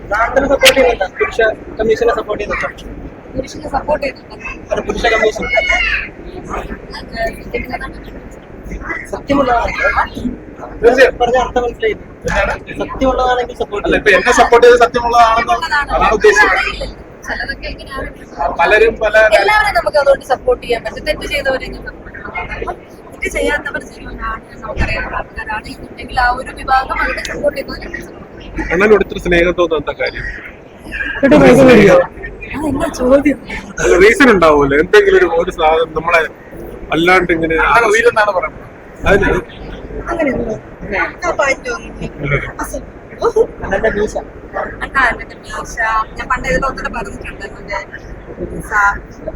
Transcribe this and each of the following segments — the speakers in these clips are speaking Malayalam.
പ്രാർത്ഥന സപ്പോർട്ട് ചെയ്യുന്നുണ്ട്, പുരുഷ കമ്മീഷനെ സപ്പോർട്ട് ചെയ്യുന്നുണ്ട്. പുരുഷനെ സപ്പോർട്ട് ചെയ്യുന്നുണ്ട്. അത് പുരുഷ കമ്മീഷൻ സത്യമുള്ളതാണ് പറഞ്ഞ അർത്ഥം മനസ്സിലായില്ലേ? സത്യമുള്ളതാണെങ്കിൽ സപ്പോർട്ട് അല്ല, ഇപ്പൊ എന്നെ സപ്പോർട്ട് ചെയ്ത് സത്യമുള്ളതാണെന്നോ അതാണ് ഉദ്ദേശിച്ചത്. ചിലതൊക്കെ എങ്ങനെയാണ് പലരും പല എല്ലാവരും നമുക്ക് അതുകൊണ്ട് സപ്പോർട്ട് ചെയ്യാൻ പറ്റും. തെറ്റ് ചെയ്തവരെ തെറ്റ് ചെയ്യാത്തവർ ജീവനാണ്, നമുക്കറിയാവുന്ന ആൾക്കാരാണ് എന്നുണ്ടെങ്കിൽ ആ ഒരു വിഭാഗം അവരെ സപ്പോർട്ട് ചെയ്യുന്നവരെ അണ്ണനോട് ഇത്ര സ്നേഹം തോന്നുന്ന കാര്യം അതെന്താ ചോദ്യം? റീസൺ ഉണ്ടാവുമല്ലോ, എന്തെങ്കിലും ഒരു സാധനം നമ്മളെ അല്ലാണ്ട് ഇങ്ങനെ ഉയരുന്നാണ് പറയുന്നത്. അതിന് അങ്ങനെയൊന്നും അണ്ണന്റെ മീശ മറ്റേ മീശ ഞാൻ പണ്ട് ഇതിൽ ഒന്നുകൂടെ പറഞ്ഞിട്ടുണ്ട്. മറ്റേ മീശ,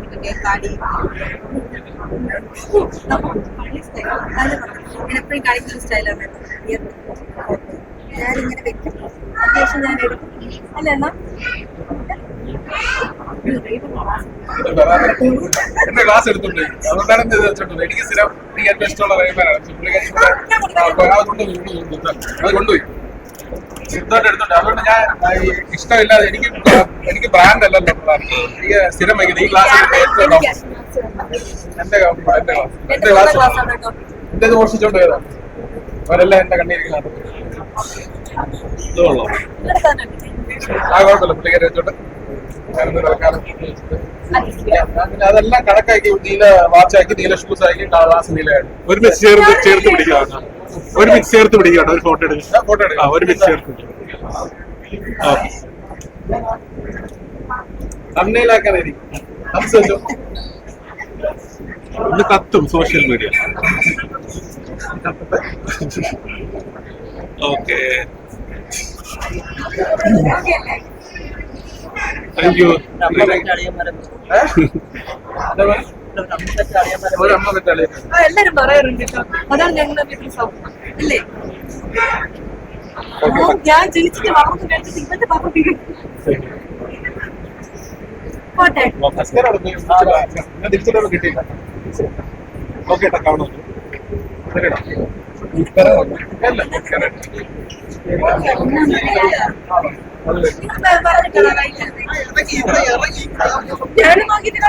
മറ്റേ താടി, പഴയ സ്റ്റൈൽ ഞാൻ എപ്പോഴും കാണിക്കുന്ന സ്റ്റൈലാണ്. ഞാനിങ്ങനെ വെക്കും, അത്യാവശ്യം ഞാൻ എടുക്കും. അല്ല എന്നാ എന്റെ ക്ലാസ് എടുത്തോണ്ട് അതുകൊണ്ടാണ് ഇത് വെച്ചോണ്ടത്. എനിക്ക് സ്ഥിരം എനിക്ക് ഏറ്റവും ഇഷ്ടമുള്ള റൈമാനാണ്. അത് കൊണ്ടുപോയി ശുദ്ധമായിട്ട് എടുത്തോണ്ട്. അതുകൊണ്ട് ഞാൻ ഇഷ്ടമില്ലാതെ എനിക്ക് ബ്രാൻഡ് അല്ലല്ലോ എനിക്ക് സ്ഥിരം വയ്ക്കുന്നത് ഈ ക്ലാസ് എന്റെ ക്ലാസ് എന്റെ മോഷിച്ചോണ്ട് പോയതാണ്. അവരെല്ലാം എന്റെ കണ്ണീരിക്കലാണ്. ഇതുള്ളൂ ആ കുഴപ്പമില്ല, പുള്ളിക്കാരെ വെച്ചോണ്ട് അതെല്ലാം കണക്കാക്കി നീല വാച്ചാക്കി നീല ഷൂസ് ആക്കി ക്ലാസ് നീലയാണ്. ഒരുമിച്ച് ചേർത്ത് പിടിക്കുകയാണ്. ഒരു ഫോട്ടോ എടുക്കുക. ഫോട്ടോ എടുക്കാം. ഒരുമിച്ച് ചേർത്ത് തമ്മിലാക്കാനായിരിക്കും ഇന്ന് കത്തും social media. Okay, thank you. എല്ലാരും പറയാറുണ്ട് കേട്ടോ. അതാണ് ഞങ്ങളുടെ വീട്ടിൽ സൗഹൃദം അല്ലേ? ഞാൻ ജനിച്ചിട്ട് വളർന്നു കഴിച്ചിട്ട് ഇവന്റെ പാപ്പ പോട്ടെ. തിരിച്ചിട്ടൊന്നും കിട്ടിയില്ല. ഓക്കെ ഏട്ടാ, കാണാം. ശരിടാ. ഞാനും നോക്കിയിട്ട്